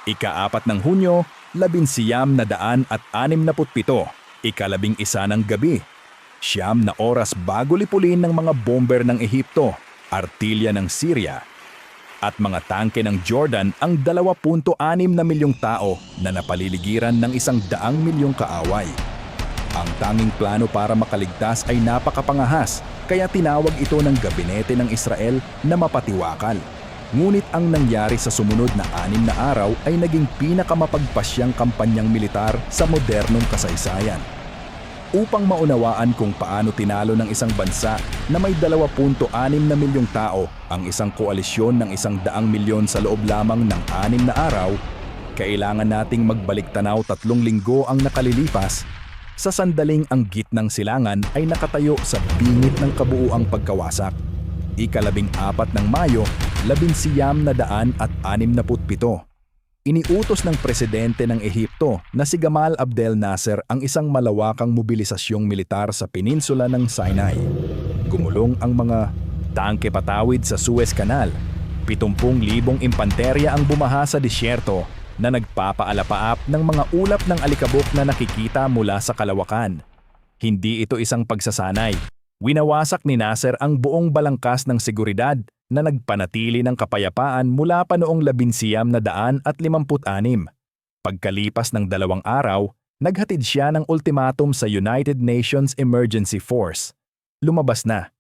Ika-4 ng Hunyo, 1967, ika-11 ng gabi. 9 na oras bago lipulin ng mga bomber ng Ehipto, artilya ng Syria, at mga tangke ng Jordan ang 2.6 na milyong tao na napaliligiran ng 100 milyong kaaway. Ang tanging plano para makaligtas ay napakapangahas, kaya tinawag ito ng gabinete ng Israel na mapatiwakal. Ngunit ang nangyari sa sumunod na 6 na araw ay naging pinakamapagpasyang kampanyang militar sa modernong kasaysayan. Upang maunawaan kung paano tinalo ng isang bansa na may 2.6 na milyong tao ang isang koalisyon ng 100 milyon sa loob lamang ng 6 na araw, kailangan nating magbalik-tanaw 3 linggo ang nakalilipas sa sandaling ang gitnang silangan ay nakatayo sa bingit ng kabuuang pagkawasak. Ika-14 ng Mayo, 1967. Iniutos ng presidente ng Ehipto na si Gamal Abdel Nasser ang isang malawakang mobilisasyong militar sa peninsula ng Sinai. Gumulong ang mga tangke patawid sa Suez Canal. 70,000 impanterya ang bumaha sa disyerto na nagpapaalapaap ng mga ulap ng alikabok na nakikita mula sa kalawakan. Hindi ito isang pagsasanay. Winawasak ni Nasser ang buong balangkas ng seguridad na nagpanatili ng kapayapaan mula pa noong 1956. Pagkalipas ng 2 araw, naghatid siya ng ultimatum sa United Nations Emergency Force. Lumabas na.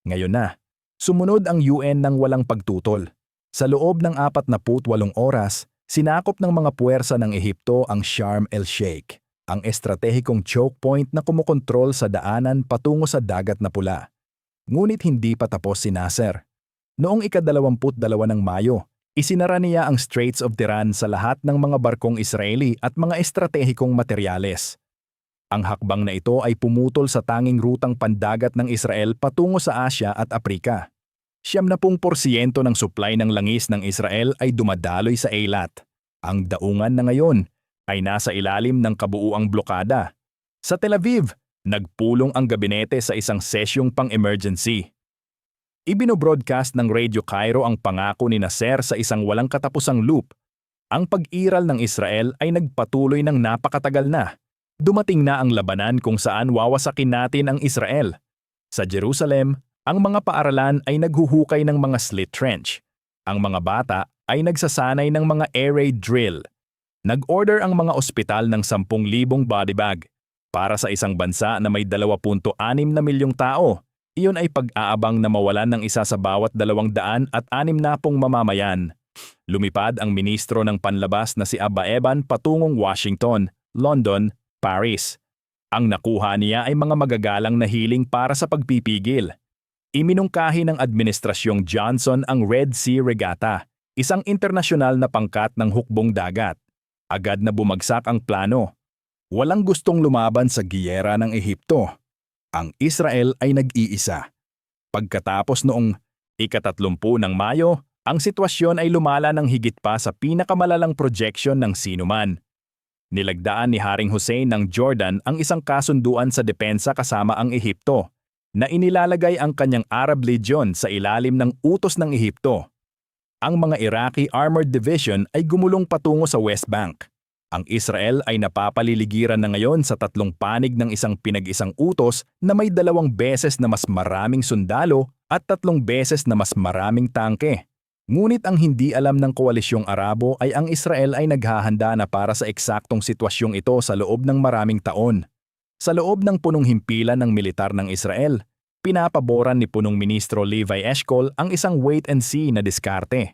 Ngayon na. Sumunod ang UN ng walang pagtutol. Sa loob ng 48 oras, sinakop ng mga puwersa ng Ehipto ang Sharm el-Sheikh, ang estratehikong choke point na kumukontrol sa daanan patungo sa Dagat na Pula. Ngunit hindi pa tapos si Nasser. Noong ika-22 ng Mayo, isinara niya ang Straits of Tiran sa lahat ng mga barkong Israeli at mga estratehikong materyales. Ang hakbang na ito ay pumutol sa tanging rutang pandagat ng Israel patungo sa Asya at Aprika. 70% ng supply ng langis ng Israel ay dumadaloy sa Eilat. Ang daungan na ngayon ay nasa ilalim ng kabuuang blokada. Sa Tel Aviv, nagpulong ang gabinete sa isang sesyong pang-emergency. Ibinobroadcast ng Radio Cairo ang pangako ni Nasser sa isang walang katapusang loop. Ang pag-iral ng Israel ay nagpatuloy ng napakatagal na. Dumating na ang labanan kung saan wawasakin natin ang Israel. Sa Jerusalem, ang mga paaralan ay naghuhukay ng mga slit trench. Ang mga bata ay nagsasanay ng mga air raid drill. Nag-order ang mga ospital ng 10,000 body bag. Para sa isang bansa na may 2.6 na milyong tao, iyon ay pag-aabang na mawalan ng isa sa bawat 260 mamamayan. Lumipad ang ministro ng panlabas na si Abba Eban patungong Washington, London, Paris. Ang nakuha niya ay mga magagalang na hiling para sa pagpipigil. Iminungkahi ng Administrasyong Johnson ang Red Sea Regatta, isang internasyonal na pangkat ng hukbong dagat. Agad na bumagsak ang plano. Walang gustong lumaban sa giyera ng Ehipto. Ang Israel ay nag-iisa. Pagkatapos noong ika-30 ng Mayo, ang sitwasyon ay lumala ng higit pa sa pinakamalalang projection ng sinuman. Nilagdaan ni Haring Hussein ng Jordan ang isang kasunduan sa depensa kasama ang Ehipto, na inilalagay ang kanyang Arab Legion sa ilalim ng utos ng Ehipto. Ang mga Iraqi Armored Division ay gumulong patungo sa West Bank. Ang Israel ay napapaliligiran na ngayon sa 3 panig ng isang pinag-isang utos na may 2 beses na mas maraming sundalo at 3 beses na mas maraming tangke. Ngunit ang hindi alam ng koalisyong Arabo ay ang Israel ay naghahanda na para sa eksaktong sitwasyong ito sa loob ng maraming taon. Sa loob ng punong himpilan ng militar ng Israel, pinapaboran ni Punong Ministro Levi Eshkol ang isang wait-and-see na diskarte.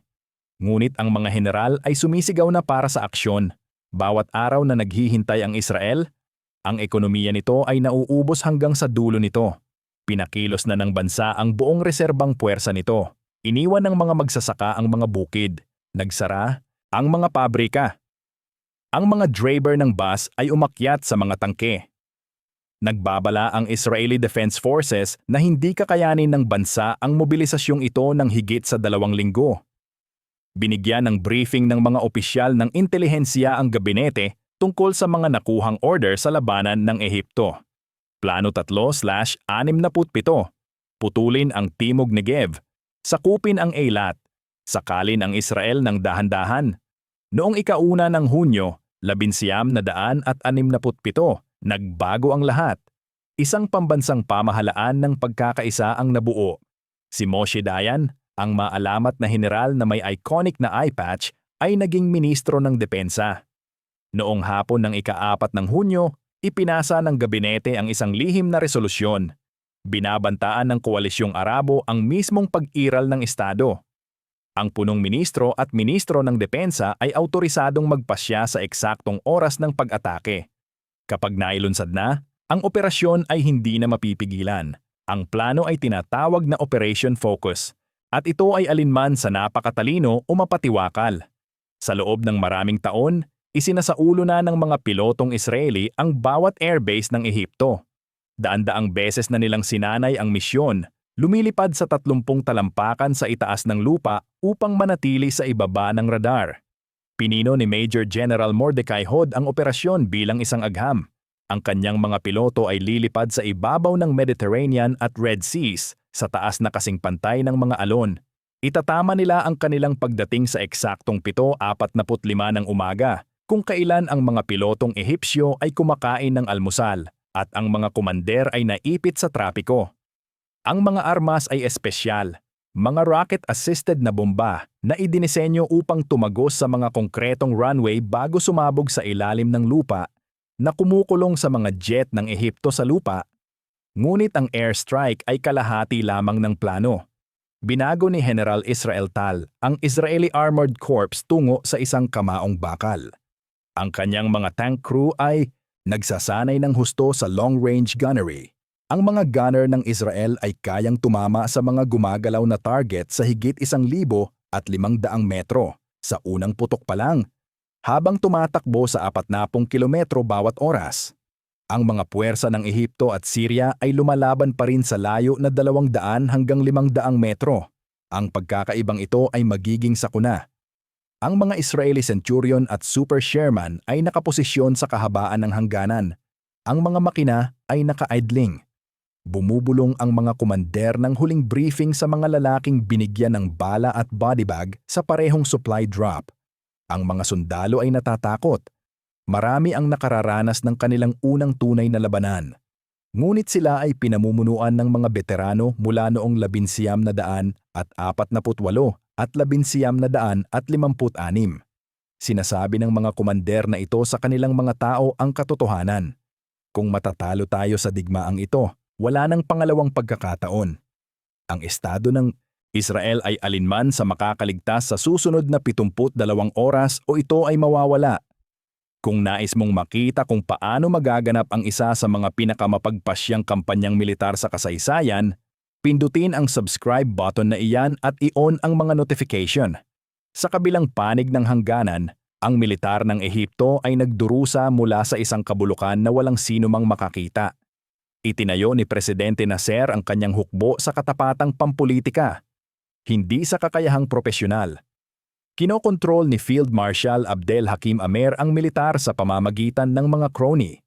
Ngunit ang mga general ay sumisigaw na para sa aksyon. Bawat araw na naghihintay ang Israel, ang ekonomiya nito ay nauubos hanggang sa dulo nito. Pinakilos na ng bansa ang buong reserbang puwersa nito. Iniwan ng mga magsasaka ang mga bukid. Nagsara ang mga pabrika. Ang mga driver ng bus ay umakyat sa mga tangke. Nagbabala ang Israeli Defense Forces na hindi kakayanin ng bansa ang mobilisasyong ito ng higit sa 2 linggo. Binigyan ng briefing ng mga opisyal ng intelihensya ang gabinete tungkol sa mga nakuhang order sa labanan ng Ehipto. Plano 3/67, putulin ang Timog Negev, sakupin ang Eilat, sakalin ang Israel ng dahan-dahan. Noong ika-1 ng Hunyo, 1967, nagbago ang lahat. Isang pambansang pamahalaan ng pagkakaisa ang nabuo. Si Moshe Dayan, ang maalamat na general na may iconic na eye patch, ay naging ministro ng depensa. Noong hapon ng ika-4 ng Hunyo, ipinasa ng gabinete ang isang lihim na resolusyon. Binabantaan ng Koalisyong Arabo ang mismong pag-iral ng Estado. Ang punong ministro at ministro ng depensa ay autorisadong magpasya sa eksaktong oras ng pag-atake. Kapag nailunsad na, ang operasyon ay hindi na mapipigilan. Ang plano ay tinatawag na Operation Focus, at ito ay alinman sa napakatalino o mapatiwakal. Sa loob ng maraming taon, isinasaulo na ng mga pilotong Israeli ang bawat airbase ng Ehipto. Daan-daang beses na nilang sinanay ang misyon, lumilipad sa 30 talampakan sa itaas ng lupa upang manatili sa ibaba ng radar. Pinino ni Major General Mordecai Hod ang operasyon bilang isang agham. Ang kanyang mga piloto ay lilipad sa ibabaw ng Mediterranean at Red Seas sa taas na kasing pantay ng mga alon. Itatama nila ang kanilang pagdating sa eksaktong 7:45 ng umaga, kung kailan ang mga pilotong Ehipsyo ay kumakain ng almusal at ang mga komander ay naipit sa trapiko. Ang mga armas ay espesyal, mga rocket-assisted na bomba na idinisenyo upang tumagos sa mga konkretong runway bago sumabog sa ilalim ng lupa na kumukulong sa mga jet ng Ehipto sa lupa. Ngunit ang airstrike ay kalahati lamang ng plano. Binago ni General Israel Tal ang Israeli Armored Corps tungo sa isang kamaong bakal. Ang kanyang mga tank crew ay nagsasanay ng husto sa long-range gunnery. Ang mga gunner ng Israel ay kayang tumama sa mga gumagalaw na target sa higit 1,500 metro sa unang putok pa lang, habang tumatakbo sa 40 kilometro bawat oras. Ang mga puwersa ng Ehipto at Syria ay lumalaban pa rin sa layo na 200 hanggang 500 metro. Ang pagkakaibang ito ay magiging sakuna. Ang mga Israeli Centurion at Super Sherman ay nakaposisyon sa kahabaan ng hangganan. Ang mga makina ay naka-idling. Bumubulong ang mga komander ng huling briefing sa mga lalaking binigyan ng bala at bodybag sa parehong supply drop. Ang mga sundalo ay natatakot. Marami ang nakararanas ng kanilang unang tunay na labanan. Ngunit sila ay pinamumunuan ng mga veterano mula noong 1948 at 1956. Sinasabi ng mga komander na ito sa kanilang mga tao ang katotohanan. Kung matatalo tayo sa digmaang ito, wala nang pangalawang pagkakataon. Ang estado ng Israel ay alinman sa makakaligtas sa susunod na 72 oras o ito ay mawawala. Kung nais mong makita kung paano magaganap ang isa sa mga pinakamapagpasyang kampanyang militar sa kasaysayan, pindutin ang subscribe button na iyan at i-on ang mga notification. Sa kabilang panig ng hangganan, ang militar ng Ehipto ay nagdurusa mula sa isang kabulukan na walang sinumang makakita. Itinayo ni Presidente Nasser ang kanyang hukbo sa katapatang pampulitika, hindi sa kakayahang propesyonal. Kinokontrol ni Field Marshal Abdel Hakim Amer ang militar sa pamamagitan ng mga crony.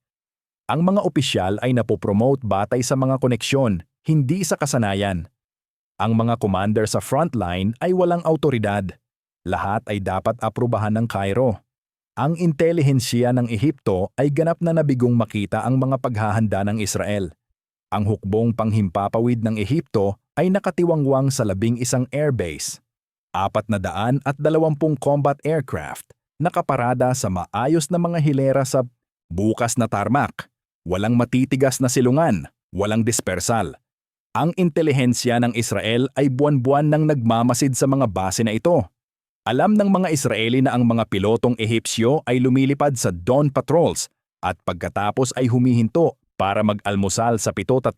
Ang mga opisyal ay napopromote batay sa mga koneksyon, hindi sa kasanayan. Ang mga commander sa frontline ay walang autoridad. Lahat ay dapat aprubahan ng Cairo. Ang intelihensiya ng Ehipto ay ganap na nabigong makita ang mga paghahanda ng Israel. Ang hukbong panghimpapawid ng Ehipto ay nakatiwangwang sa 11 airbase. 420 combat aircraft, nakaparada sa maayos na mga hilera sa bukas na tarmac. Walang matitigas na silungan, walang dispersal. Ang intelihensya ng Israel ay buwan-buwan nang nagmamasid sa mga base na ito. Alam ng mga Israeli na ang mga pilotong Ehipsyo ay lumilipad sa dawn patrols at pagkatapos ay humihinto para mag-almusal sa 7:30.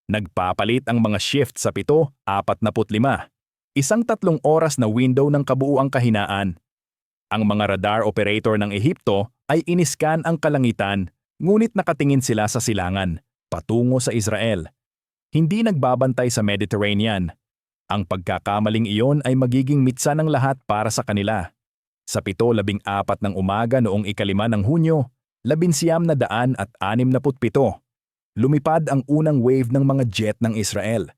Nagpapalit ang mga shift sa 7:45. Isang 3 oras na window ng kabuuang kahinaan. Ang mga radar operator ng Ehipto ay iniskan ang kalangitan, ngunit nakatingin sila sa silangan, patungo sa Israel. Hindi nagbabantay sa Mediterranean. Ang pagkakamaling iyon ay magiging mitsa ng lahat para sa kanila. Sa 7:14 ng umaga noong ika-5 ng Hunyo, 1967, lumipad ang unang wave ng mga jet ng Israel.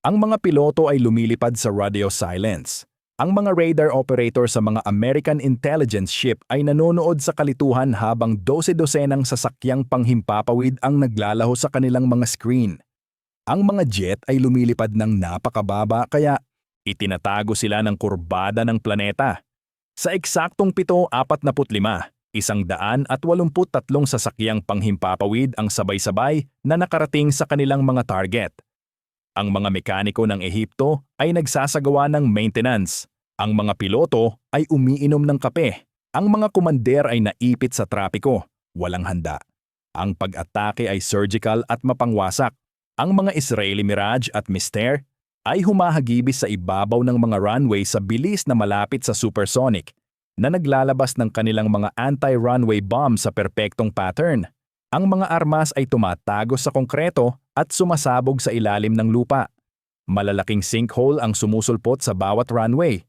Ang mga piloto ay lumilipad sa radio silence. Ang mga radar operator sa mga American intelligence ship ay nanonood sa kalituhan habang 12-dosenang sasakyang panghimpapawid ang naglalaho sa kanilang mga screen. Ang mga jet ay lumilipad ng napakababa kaya itinatago sila ng kurbada ng planeta. Sa eksaktong 7:45, 183 sasakyang panghimpapawid ang sabay-sabay na nakarating sa kanilang mga target. Ang mga mekaniko ng Ehipto ay nagsasagawa ng maintenance. Ang mga piloto ay umiinom ng kape. Ang mga komander ay naipit sa trapiko, walang handa. Ang pag-atake ay surgical at mapangwasak. Ang mga Israeli Mirage at Mister ay humahagibis sa ibabaw ng mga runway sa bilis na malapit sa supersonic na naglalabas ng kanilang mga anti-runway bomb sa perpektong pattern. Ang mga armas ay tumatago sa konkreto at sumasabog sa ilalim ng lupa. Malalaking sinkhole ang sumusulpot sa bawat runway.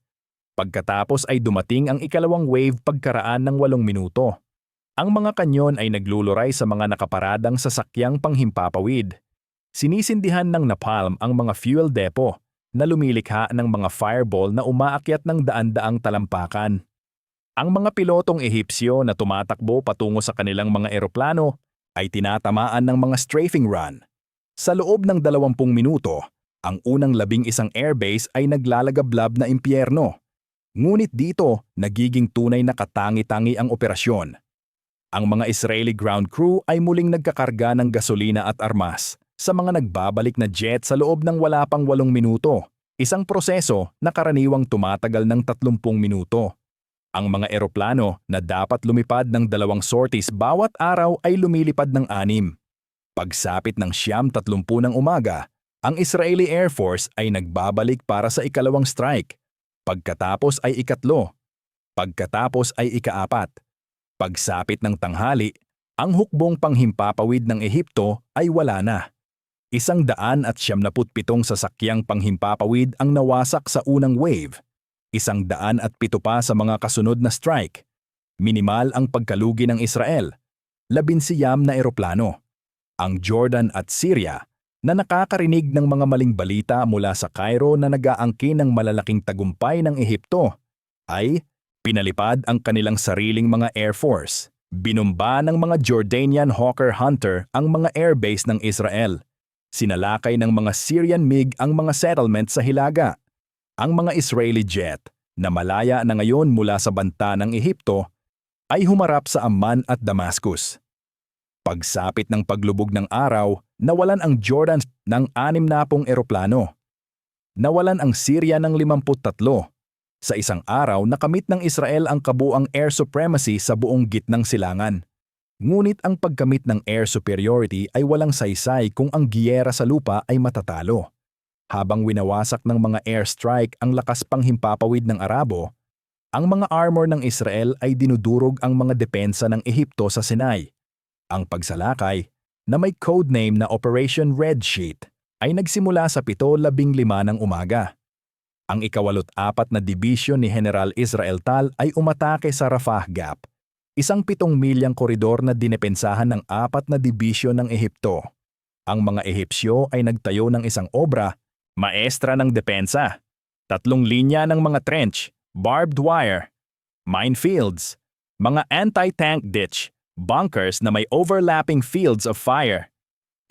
Pagkatapos ay dumating ang ikalawang wave pagkaraan ng 8 minuto. Ang mga kanyon ay nagluluray sa mga nakaparadang sasakyang panghimpapawid. Sinisindihan ng napalm ang mga fuel depot na lumilikha ng mga fireball na umaakyat ng daan-daang talampakan. Ang mga pilotong Ehipsyo na tumatakbo patungo sa kanilang mga eroplano ay tinatamaan ng mga strafing run. Sa loob ng 20 minuto, ang unang 11 airbase ay naglalagablab na impyerno. Ngunit dito, nagiging tunay na katangi-tangi ang operasyon. Ang mga Israeli ground crew ay muling nagkakarga ng gasolina at armas sa mga nagbabalik na jet sa loob ng wala pang 8 minuto, isang proseso na karaniwang tumatagal ng 30 minuto. Ang mga eroplano na dapat lumipad ng 2 sorties bawat araw ay lumilipad ng 6. Pagsapit ng 9:30 ng umaga, ang Israeli Air Force ay nagbabalik para sa ikalawang strike. Pagkatapos ay ikatlo. Pagkatapos ay ika-4. Pagsapit ng tanghali, ang hukbong panghimpapawid ng Ehipto ay wala na. 177 sasakyang panghimpapawid ang nawasak sa unang wave. 107 pa sa mga kasunod na strike. Minimal ang pagkalugi ng Israel. 19 na eroplano. Ang Jordan at Syria na nakakarinig ng mga maling balita mula sa Cairo na nag-aangkin ng malalaking tagumpay ng Ehipto ay pinalipad ang kanilang sariling mga Air Force. Binumba ng mga Jordanian Hawker Hunter ang mga airbase ng Israel. Sinalakay ng mga Syrian MiG ang mga settlement sa Hilaga. Ang mga Israeli jet na malaya na ngayon mula sa banta ng Ehipto ay humarap sa Amman at Damascus. Pagsapit ng paglubog ng araw, nawalan ang Jordan ng 60 eroplano. Nawalan ang Syria ng 53. Sa isang araw, nakamit ng Israel ang kabuang air supremacy sa buong gitnang silangan. Ngunit ang pagkamit ng air superiority ay walang saysay kung ang giyera sa lupa ay matatalo. Habang winawasak ng mga airstrike ang lakas panghimpapawid ng Arabo, ang mga armor ng Israel ay dinudurog ang mga depensa ng Ehipto sa Sinai. Ang pagsalakay, na may codename na Operation Red Sheet, ay nagsimula sa 7:15 ng umaga. Ang 84 na dibisyon ni General Israel Tal ay umatake sa Rafah Gap, isang 7 milyang koridor na dinepensahan ng 4 na dibisyon ng Ehipto. Ang mga Ehipsyo ay nagtayo ng isang obra, maestra ng depensa, 3 linya ng mga trench, barbed wire, minefields, mga anti-tank ditch, bunkers na may overlapping fields of fire.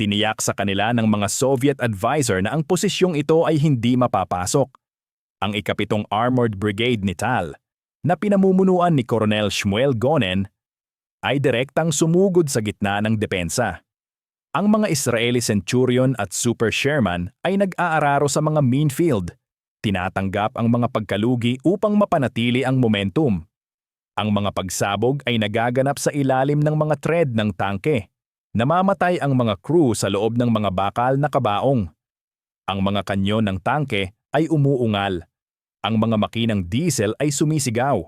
Tiniyak sa kanila ng mga Soviet advisor na ang posisyong ito ay hindi mapapasok. Ang ika-7 Armored Brigade ni Tal, na pinamumunuan ni Colonel Shmuel Gonen, ay direktang sumugod sa gitna ng depensa. Ang mga Israeli Centurion at Super Sherman ay nag-aararo sa mga minefield. Tinatanggap ang mga pagkalugi upang mapanatili ang momentum. Ang mga pagsabog ay nagaganap sa ilalim ng mga thread ng tangke. Namamatay ang mga crew sa loob ng mga bakal na kabaong. Ang mga kanyon ng tangke ay umuungal. Ang mga makinang diesel ay sumisigaw.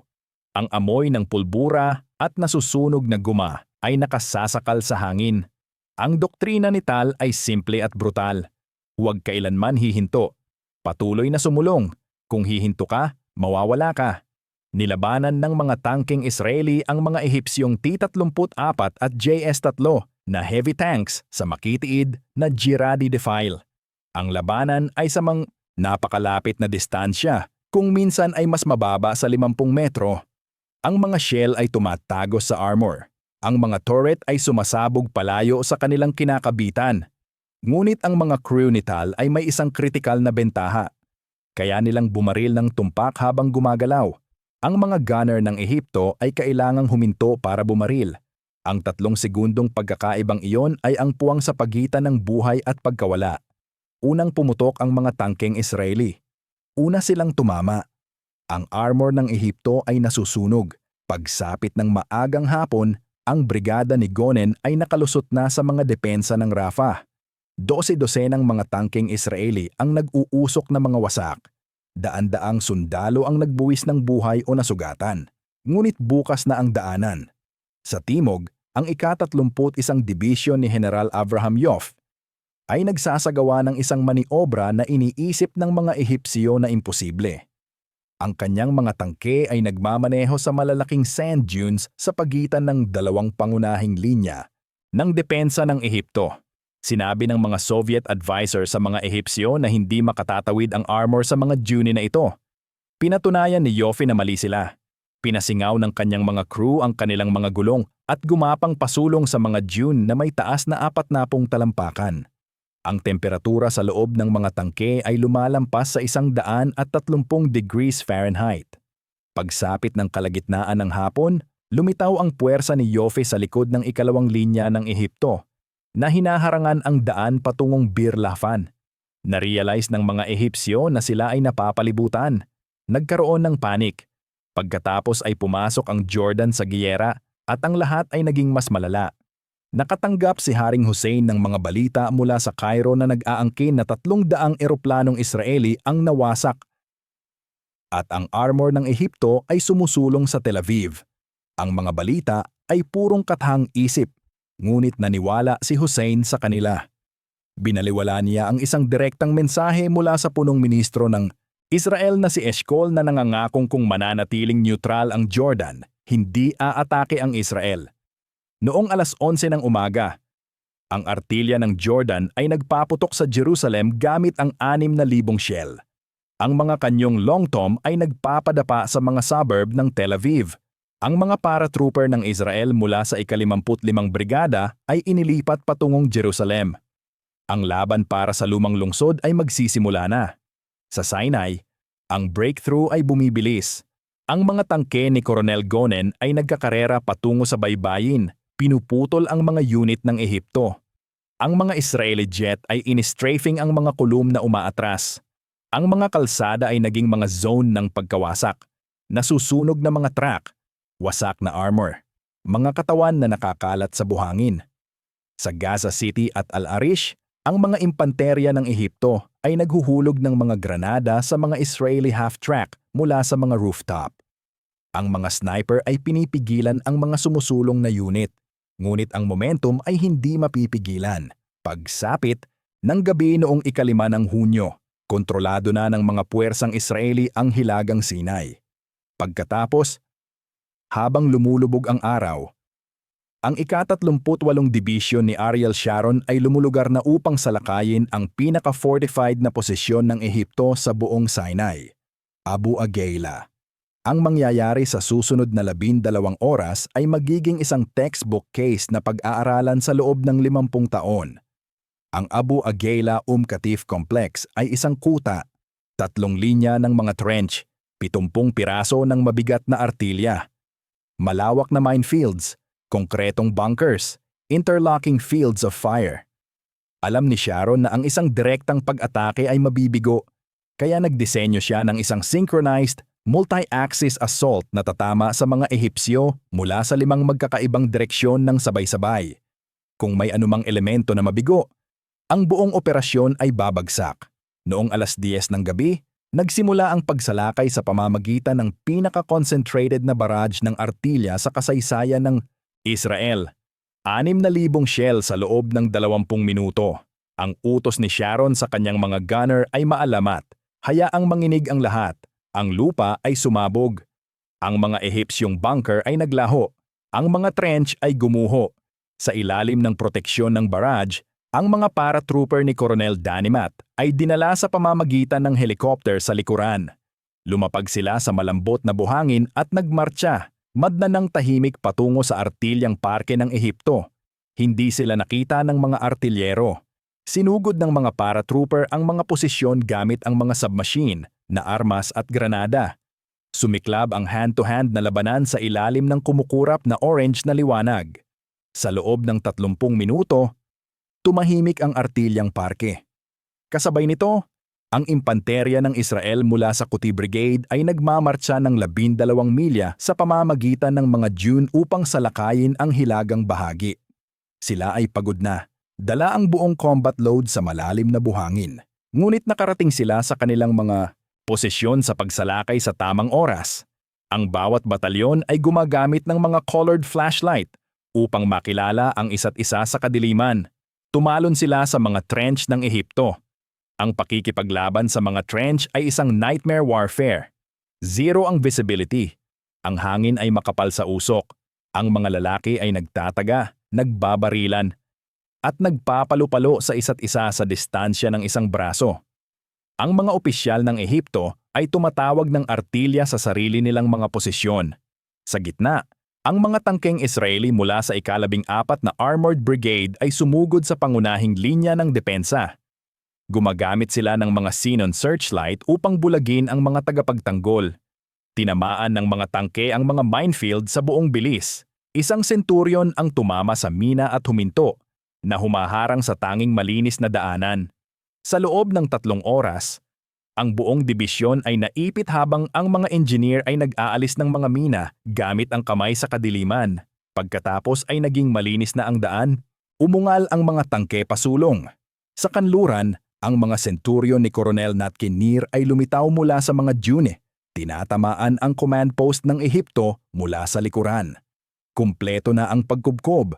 Ang amoy ng pulbura at nasusunog na guma ay nakasasakal sa hangin. Ang doktrina ni Tal ay simple at brutal. Huwag kailanman hihinto. Patuloy na sumulong. Kung hihinto ka, mawawala ka. Nilabanan ng mga tangking Israeli ang mga Ehipsyong T-34 at JS-3 na heavy tanks sa makitiid na Girardi Defile. Ang labanan ay sa mga napakalapit na distansya Kung minsan ay mas mababa sa 50 metro, ang mga shell ay tumatagos sa armor. Ang mga turret ay sumasabog palayo sa kanilang kinakabitan. Ngunit ang mga crew ni Tal ay may isang kritikal na bentaha. Kaya nilang bumaril ng tumpak habang gumagalaw. Ang mga gunner ng Ehipto ay kailangang huminto para bumaril. Ang 3 segundong pagkakaibang iyon ay ang puwang sa pagitan ng buhay at pagkawala. Unang pumutok ang mga tangkeng Israeli. Una silang tumama. Ang armor ng Ehipto ay nasusunog. Pagsapit ng maagang hapon, ang brigada ni Gonen ay nakalusot na sa mga depensa ng Rafah. 12-dosenang mga tangkeng Israeli ang nag-uusok na mga wasak. Daan-daang sundalo ang nagbuwis ng buhay o nasugatan. Ngunit bukas na ang daanan. Sa timog, ang ika-31 Dibisyon ni General Avraham Yoff ay nagsasagawa ng isang maniobra na iniisip ng mga Ehipsyo na imposible. Ang kanyang mga tangke ay nagmamaneho sa malalaking sand dunes sa pagitan ng 2 pangunahing linya ng depensa ng Ehipto. Sinabi ng mga Soviet advisor sa mga Ehipsyo na hindi makatatawid ang armor sa mga dune na ito. Pinatunayan ni Yoffie na mali sila. Pinasingaw ng kanyang mga crew ang kanilang mga gulong at gumapang pasulong sa mga dune na may taas na 40 talampakan. Ang temperatura sa loob ng mga tangke ay lumalampas sa 130 degrees Fahrenheit. Pagsapit ng kalagitnaan ng hapon, lumitaw ang puwersa ni Yoffie sa likod ng ikalawang linya ng Ehipto na hinaharangan ang daan patungong Bir Lahfan. Narealize ng mga Ehipsyo na sila ay napapalibutan. Nagkaroon ng panik. Pagkatapos ay pumasok ang Jordan sa giyera at ang lahat ay naging mas malala. Nakatanggap si Haring Hussein ng mga balita mula sa Cairo na nag-aangkin na 300 eroplanong Israeli ang nawasak. At ang armor ng Ehipto ay sumusulong sa Tel Aviv. Ang mga balita ay purong kathang isip. Ngunit naniwala si Hussein sa kanila. Binaliwala niya ang isang direktang mensahe mula sa punong ministro ng Israel na si Eshkol na nangangakong kung mananatiling neutral ang Jordan, hindi aatake ang Israel. Noong alas 11 ng umaga, ang artilya ng Jordan ay nagpaputok sa Jerusalem gamit ang 6,000 shell. Ang mga kanyong Long Tom ay nagpapadapa sa mga suburb ng Tel Aviv. Ang mga paratrooper ng Israel mula sa ika-55 Brigada ay inilipat patungong Jerusalem. Ang laban para sa lumang lungsod ay magsisimula na. Sa Sinai, ang breakthrough ay bumibilis. Ang mga tangke ni Coronel Gonen ay nagkakarera patungo sa baybayin, pinuputol ang mga unit ng Ehipto. Ang mga Israeli jet ay inistrafing ang mga kulum na umaatras. Ang mga kalsada ay naging mga zone ng pagkawasak. Nasusunog na mga truck. Wasak na armor, mga katawan na nakakalat sa buhangin. Sa Gaza City at Al-Arish, ang mga impanterya ng Ehipto ay naghuhulog ng mga granada sa mga Israeli half-track mula sa mga rooftop. Ang mga sniper ay pinipigilan ang mga sumusulong na unit, ngunit ang momentum ay hindi mapipigilan. Pagsapit ng gabi noong ika-5 ng Hunyo, kontrolado na ng mga puwersang Israeli ang hilagang Sinai. Pagkatapos, habang lumulubog ang araw, ang ika-38 Dibisyon ni Ariel Sharon ay lumulugar na upang salakayin ang pinaka-fortified na posisyon ng Ehipto sa buong Sinai, Abu Agheila. Ang mangyayari sa susunod na 12 oras ay magiging isang textbook case na pag-aaralan sa loob ng 50 taon. Ang Abu Agheila Qatif Complex ay isang kuta, 3 linya ng mga trench, 70 piraso ng mabigat na artilya, malawak na minefields, konkretong bunkers, interlocking fields of fire. Alam ni Sharon na ang isang direktang pag-atake ay mabibigo, kaya nagdisenyo siya ng isang synchronized, multi-axis assault na tatama sa mga Ehipsyo mula sa 5 magkakaibang direksyon ng sabay-sabay. Kung may anumang elemento na mabigo, ang buong operasyon ay babagsak. Noong alas 10 ng gabi, nagsimula ang pagsalakay sa pamamagitan ng pinaka-concentrated na barrage ng artilya sa kasaysayan ng Israel. 6,000 shell sa loob ng 20 minuto. Ang utos ni Sharon sa kanyang mga gunner ay maalamat. Hayaang manginig ang lahat. Ang lupa ay sumabog. Ang mga Ehipsyong bunker ay naglaho. Ang mga trench ay gumuho. Sa ilalim ng proteksyon ng barrage, ang mga paratrooper ni Coronel Danimat ay dinala sa pamamagitan ng helicopter sa likuran. Lumapag sila sa malambot na buhangin at nagmartsa, madna ng tahimik patungo sa artilyang parke ng Ehipto. Hindi sila nakita ng mga artilyero. Sinugod ng mga paratrooper ang mga posisyon gamit ang mga submachine na armas at granada. Sumiklab ang hand-to-hand na labanan sa ilalim ng kumukurap na orange na liwanag. Sa loob ng 30 minuto, tumahimik ang artilyang parke. Kasabay nito, ang impanterya ng Israel mula sa Quti Brigade ay nagmamartsa ng 12 milya sa pamamagitan ng mga dune upang salakayin ang hilagang bahagi. Sila ay pagod na, dala ang buong combat load sa malalim na buhangin. Ngunit nakarating sila sa kanilang mga posisyon sa pagsalakay sa tamang oras. Ang bawat batalyon ay gumagamit ng mga colored flashlight upang makilala ang isa't isa sa kadiliman. Tumalon sila sa mga trench ng Ehipto. Ang pakikipaglaban sa mga trench ay isang nightmare warfare. Zero ang visibility. Ang hangin ay makapal sa usok. Ang mga lalaki ay nagtataga, nagbabarilan, at nagpapalo-palo sa isa't isa sa distansya ng isang braso. Ang mga opisyal ng Ehipto ay tumatawag ng artilya sa sarili nilang mga posisyon. Sa gitna, ang mga tangkeng Israeli mula sa ika-14 na Armored Brigade ay sumugod sa pangunahing linya ng depensa. Gumagamit sila ng mga xenon searchlight upang bulagin ang mga tagapagtanggol. Tinamaan ng mga tangke ang mga minefield sa buong bilis. Isang centurion ang tumama sa mina at huminto, na humaharang sa tanging malinis na daanan. Sa loob ng 3 oras, ang buong dibisyon ay naipit habang ang mga engineer ay nag-aalis ng mga mina gamit ang kamay sa kadiliman. Pagkatapos ay naging malinis na ang daan, umungal ang mga tangke pasulong. Sa kanluran, ang mga centurion ni Coronel Natkin Nir ay lumitaw mula sa mga dune. Tinatamaan ang command post ng Ehipto mula sa likuran. Kumpleto na ang pagkubkob.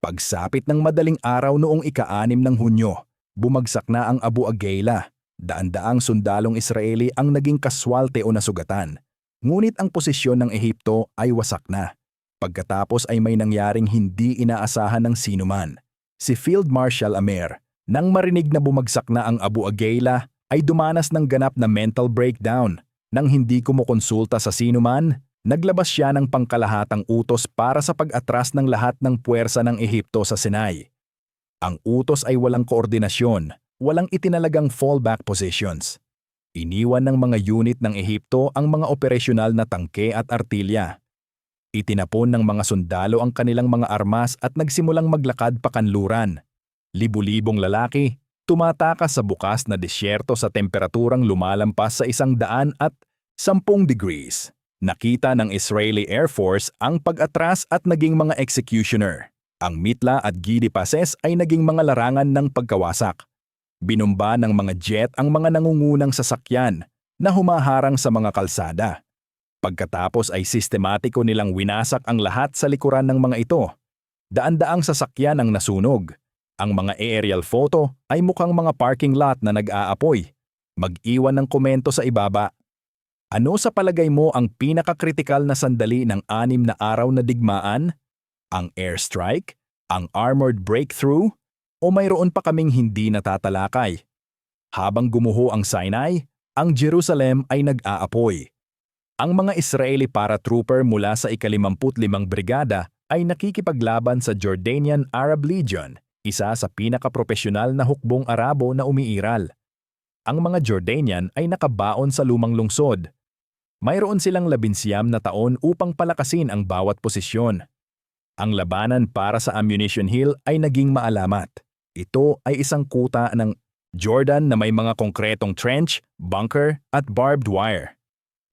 Pagsapit ng madaling araw noong ika-6 ng Hunyo, bumagsak na ang Abu Agela. Daan-daang sundalong Israeli ang naging kaswalte o nasugatan. Ngunit ang posisyon ng Ehipto ay wasak na. Pagkatapos ay may nangyaring hindi inaasahan ng sinuman. Si Field Marshal Amer, nang marinig na bumagsak na ang Abu Agela, ay dumanas ng ganap na mental breakdown. Nang hindi kumukonsulta sa sinuman, naglabas siya ng pangkalahatang utos para sa pag-atras ng lahat ng puwersa ng Ehipto sa Sinai. Ang utos ay walang koordinasyon, walang itinalagang fallback positions. Iniwan ng mga unit ng Ehipto ang mga operasyonal na tangke at artilya. Itinapon ng mga sundalo ang kanilang mga armas at nagsimulang maglakad pakanluran. Libu-libong lalaki, tumatakas sa bukas na disyerto sa temperaturang lumalampas sa 110 degrees. Nakita ng Israeli Air Force ang pag-atras at naging mga executioner. Ang Mitla at Gidi Passes ay naging mga larangan ng pagkawasak. Binumba ng mga jet ang mga nangungunang sasakyan na humaharang sa mga kalsada. Pagkatapos ay sistematiko nilang winasak ang lahat sa likuran ng mga ito. Daan-daang sasakyan ang nasunog. Ang mga aerial photo ay mukhang mga parking lot na nag-aapoy. Mag-iwan ng komento sa ibaba. Ano sa palagay mo ang pinakakritikal na sandali ng 6 na araw na digmaan? Ang airstrike? Ang armored breakthrough? O mayroon pa kaming hindi natatalakay? Habang gumuho ang Sinai, ang Jerusalem ay nag-aapoy. Ang mga Israeli paratrooper mula sa ika-55 Brigada ay nakikipaglaban sa Jordanian Arab Legion, isa sa pinakapropesyonal na hukbong Arabo na umiiral. Ang mga Jordanian ay nakabaon sa lumang lungsod. Mayroon silang 19 na taon upang palakasin ang bawat posisyon. Ang labanan para sa Ammunition Hill ay naging maalamat. Ito ay isang kuta ng Jordan na may mga konkretong trench, bunker at barbed wire.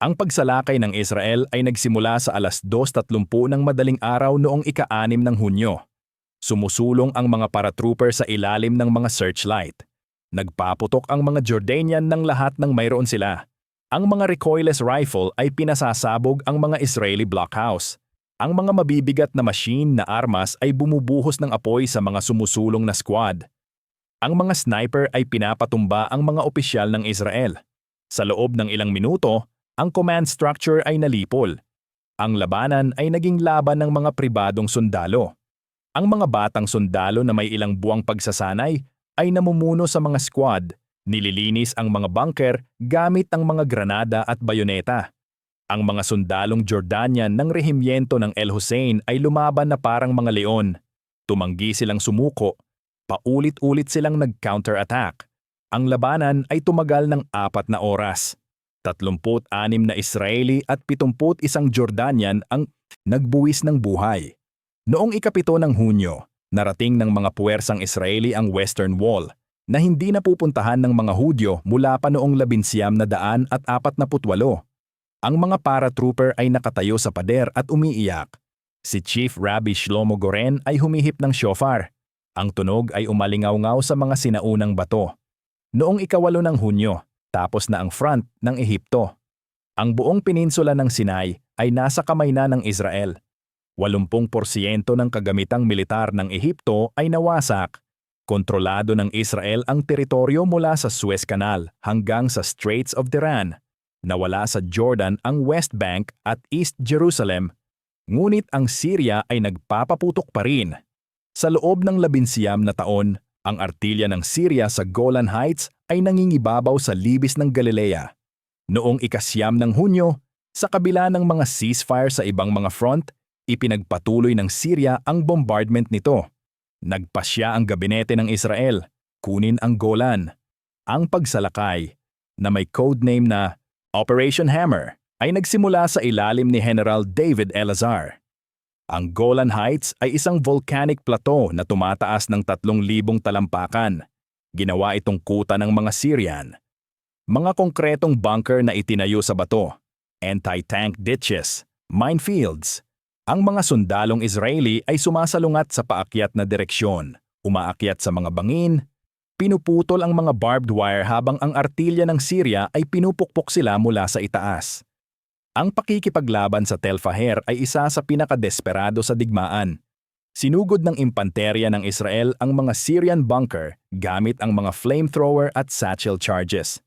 Ang pagsalakay ng Israel ay nagsimula sa 2:30 ng madaling araw noong ika-6 ng Hunyo. Sumusulong ang mga paratrooper sa ilalim ng mga searchlight. Nagpaputok ang mga Jordanian ng lahat ng mayroon sila. Ang mga recoilless rifle ay pinasasabog ang mga Israeli blockhouse. Ang mga mabibigat na machine na armas ay bumubuhos ng apoy sa mga sumusulong na squad. Ang mga sniper ay pinapatumba ang mga opisyal ng Israel. Sa loob ng ilang minuto, ang command structure ay nalipol. Ang labanan ay naging laban ng mga pribadong sundalo. Ang mga batang sundalo na may ilang buwang pagsasanay ay namumuno sa mga squad Nililinis ang mga bunker gamit ang mga granada at bayoneta. Ang mga sundalong Jordanian ng rehimyento ng El Hussein ay lumaban na parang mga leon. Tumanggi silang sumuko. Paulit-ulit silang nag-counterattack. Ang labanan ay tumagal ng 4 na oras. 36 na Israeli at 71 Jordanian ang nagbuwis ng buhay. Noong ika-7 ng Hunyo, narating ng mga puwersang Israeli ang Western Wall na hindi napupuntahan ng mga Hudyo mula pa noong 1948. Ang mga paratrooper ay nakatayo sa pader at umiiyak. Si Chief Rabbi Shlomo Goren ay humihip ng shofar. Ang tunog ay umalingaw-ngaw sa mga sinaunang bato. Noong ika-8 ng Hunyo, tapos na ang front ng Ehipto. Ang buong peninsula ng Sinai ay nasa kamay na ng Israel. 80% ng kagamitang militar ng Ehipto ay nawasak. Kontrolado ng Israel ang teritoryo mula sa Suez Canal hanggang sa Straits of Tiran. Nawala sa Jordan ang West Bank at East Jerusalem. Ngunit ang Syria ay nagpapaputok pa rin. Sa loob ng 19 na taon, ang artilya ng Syria sa Golan Heights ay nangingibabaw sa libis ng Galilea. Noong ika-9 ng Hunyo, sa kabila ng mga ceasefire sa ibang mga front, ipinagpatuloy ng Syria ang bombardment nito. Nagpasya ang gabinete ng Israel, kunin ang Golan. Ang pagsalakay, na may codename na Operation Hammer, ay nagsimula sa ilalim ni General David Elazar. Ang Golan Heights ay isang volcanic plateau na tumataas ng 3,000 talampakan. Ginawa itong kuta ng mga Syrian. Mga konkretong bunker na itinayo sa bato, anti-tank ditches, minefields. Ang mga sundalong Israeli ay sumasalungat sa paakyat na direksyon, umaakyat sa mga bangin, pinuputol ang mga barbed wire habang ang artilya ng Syria ay pinupukpok sila mula sa itaas. Ang pakikipaglaban sa Tel Faher ay isa sa pinakadesperado sa digmaan. Sinugod ng impanterya ng Israel ang mga Syrian bunker gamit ang mga flamethrower at satchel charges.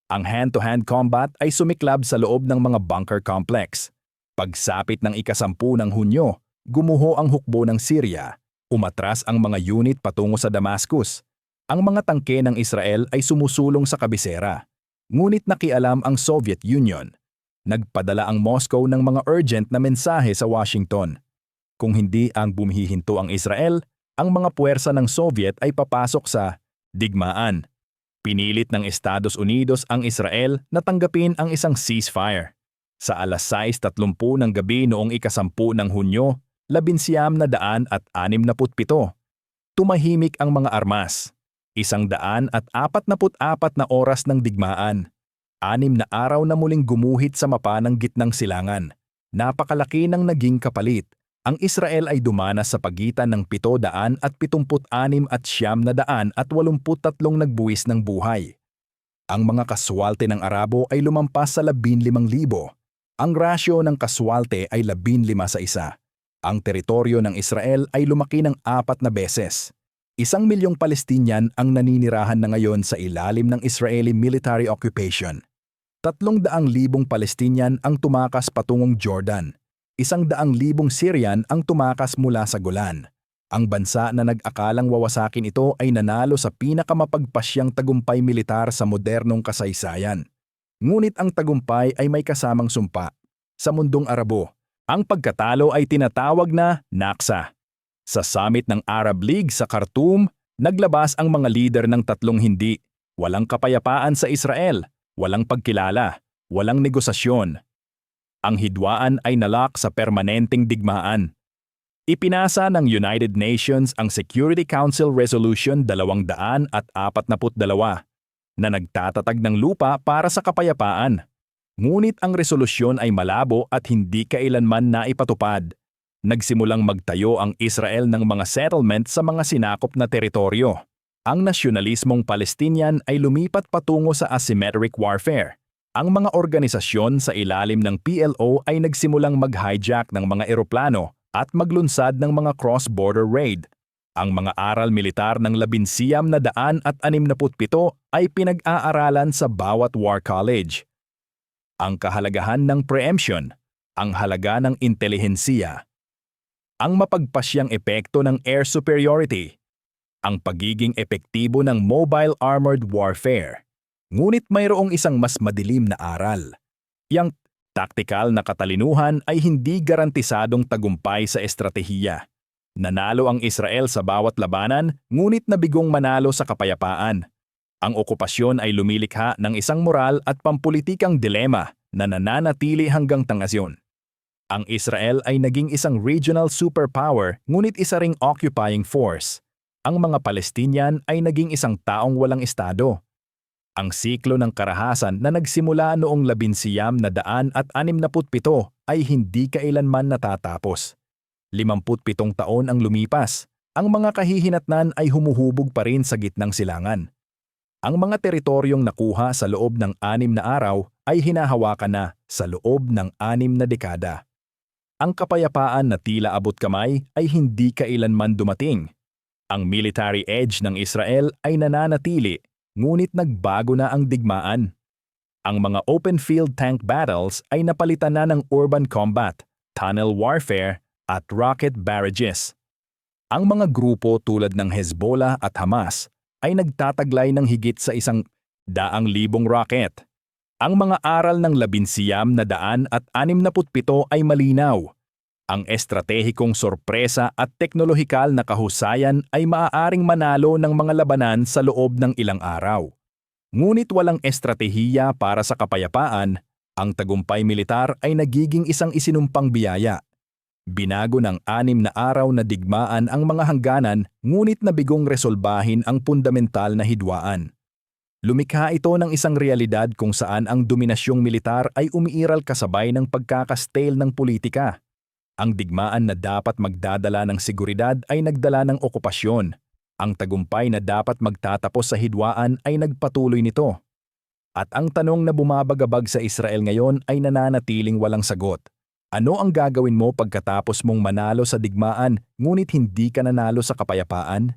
Ang hand-to-hand combat ay sumiklab sa loob ng mga bunker complex. Pagsapit ng ika-10 ng Hunyo, gumuho ang hukbo ng Syria. Umatras ang mga unit patungo sa Damascus. Ang mga tangke ng Israel ay sumusulong sa kabisera. Ngunit nakialam ang Soviet Union. Nagpadala ang Moscow ng mga urgent na mensahe sa Washington. Kung hindi ang bumihihinto ang Israel, ang mga puwersa ng Soviet ay papasok sa digmaan. Pinilit ng Estados Unidos ang Israel na tanggapin ang isang ceasefire. Sa alas 6:30 ng gabi noong ika-10 ng Hunyo, 1967, tumahimik ang mga armas. 144 na oras ng digmaan. 6 na araw na muling gumuhit sa mapa ng gitnang silangan. Napakalaki ng naging kapalit. Ang Israel ay dumanas sa pagitan ng 776 at 983 nagbuwis ng buhay. Ang mga kaswalte ng Arabo ay lumampas sa 15,000. Ang rasyo ng kaswalte ay 15 sa isa. Ang teritoryo ng Israel ay lumaki ng 4 na beses. 1,000,000 Palestinian ang naninirahan na ngayon sa ilalim ng Israeli military occupation. 300,000 Palestinian ang tumakas patungong Jordan. 100,000 Syrian ang tumakas mula sa Golan. Ang bansa na nag-akalang wawasakin ito ay nanalo sa pinakamapagpasyang tagumpay militar sa modernong kasaysayan. Ngunit ang tagumpay ay may kasamang sumpa. Sa mundong Arabo, ang pagkatalo ay tinatawag na Naksa. Sa summit ng Arab League sa Khartoum, naglabas ang mga lider ng 3 hindi. Walang kapayapaan sa Israel, walang pagkilala, walang negosasyon. Ang hidwaan ay nalak sa permanenteng digmaan. Ipinasa ng United Nations ang Security Council Resolution 242 na nagtatatag ng lupa para sa kapayapaan. Ngunit ang resolusyon ay malabo at hindi kailanman naipatupad. Nagsimulang magtayo ang Israel ng mga settlement sa mga sinakop na teritoryo. Ang nasyonalismong Palestinian ay lumipat patungo sa asymmetric warfare. Ang mga organisasyon sa ilalim ng PLO ay nagsimulang mag-hijack ng mga eroplano at maglunsad ng mga cross-border raid. Ang mga aral militar ng 1967 ay pinag-aaralan sa bawat war college. Ang kahalagahan ng preemption, ang halaga ng intelihensiya, ang mapagpasyang epekto ng air superiority, ang pagiging epektibo ng mobile armored warfare. Ngunit mayroong isang mas madilim na aral. Yang taktikal na katalinuhan ay hindi garantisadong tagumpay sa estratehiya. Nanalo ang Israel sa bawat labanan, ngunit nabigong manalo sa kapayapaan. Ang okupasyon ay lumilikha ng isang moral at pampulitikang dilema na nananatili hanggang tangasyon. Ang Israel ay naging isang regional superpower, ngunit isa ring occupying force. Ang mga Palestinian ay naging isang taong walang estado. Ang siklo ng karahasan na nagsimula noong 1967 ay hindi kailanman natatapos. 57 taon ang lumipas, ang mga kahihinatnan ay humuhubog pa rin sa gitnang silangan. Ang mga teritoryong nakuha sa loob ng 6 na araw ay hinahawakan na sa loob ng 6 na dekada. Ang kapayapaan na tila abot kamay ay hindi kailanman dumating. Ang military edge ng Israel ay nananatili, ngunit nagbago na ang digmaan. Ang mga open field tank battles ay napalitan na ng urban combat, tunnel warfare, at rocket barrages. Ang mga grupo tulad ng Hezbollah at Hamas ay nagtataglay ng higit sa 100,000 rocket. Ang mga aral ng 1967 ay malinaw. Ang estratehikong sorpresa at teknolohikal na kahusayan ay maaaring manalo ng mga labanan sa loob ng ilang araw. Ngunit walang estratehiya para sa kapayapaan, ang tagumpay militar ay nagiging isang isinumpang biyaya. Binago ng 6 na araw na digmaan ang mga hangganan, ngunit nabigong resolbahin ang fundamental na hidwaan. Lumikha ito ng isang realidad kung saan ang dominasyong militar ay umiiral kasabay ng pagkakastale ng politika. Ang digmaan na dapat magdadala ng seguridad ay nagdala ng okupasyon. Ang tagumpay na dapat magtatapos sa hidwaan ay nagpatuloy nito. At ang tanong na bumabagabag sa Israel ngayon ay nananatiling walang sagot. Ano ang gagawin mo pagkatapos mong manalo sa digmaan ngunit hindi ka nanalo sa kapayapaan?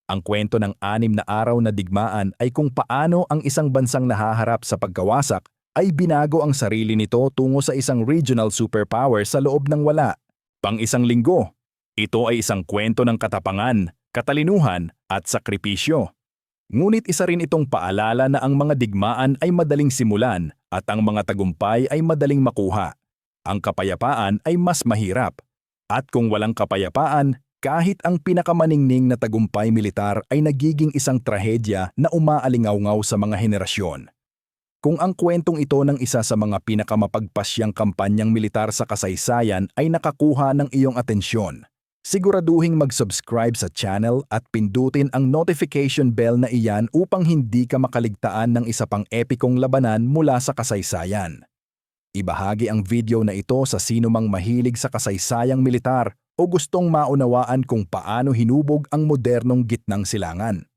Ang kwento ng 6 na araw na digmaan ay kung paano ang isang bansang nahaharap sa pagkawasak ay binago ang sarili nito tungo sa isang regional superpower sa loob ng wala. Pang-1 linggo, ito ay isang kwento ng katapangan, katalinuhan at sakripisyo. Ngunit isa rin itong paalala na ang mga digmaan ay madaling simulan at ang mga tagumpay ay madaling makuha. Ang kapayapaan ay mas mahirap. At kung walang kapayapaan, kahit ang pinakamaningning na tagumpay militar ay nagiging isang trahedya na umaalingaw-ngaw sa mga henerasyon. Kung ang kwentong ito ng isa sa mga pinakamapagpasyang kampanyang militar sa kasaysayan ay nakakuha ng iyong atensyon, siguraduhing mag-subscribe sa channel at pindutin ang notification bell na iyan upang hindi ka makaligtaan ng isa pang epikong labanan mula sa kasaysayan. Ibahagi ang video na ito sa sinumang mahilig sa kasaysayang militar o gustong maunawaan kung paano hinubog ang modernong gitnang silangan.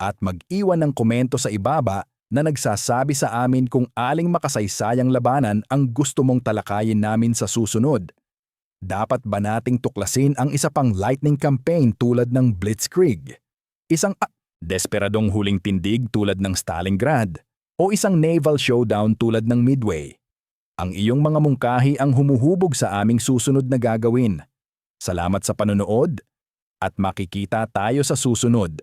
At mag-iwan ng komento sa ibaba na nagsasabi sa amin kung aling makasaysayang labanan ang gusto mong talakayin namin sa susunod. Dapat ba nating tuklasin ang isa pang lightning campaign tulad ng Blitzkrieg? Isang desperadong huling tindig tulad ng Stalingrad? O isang naval showdown tulad ng Midway? Ang iyong mga mungkahi ang humuhubog sa aming susunod na gagawin. Salamat sa panonood at makikita tayo sa susunod.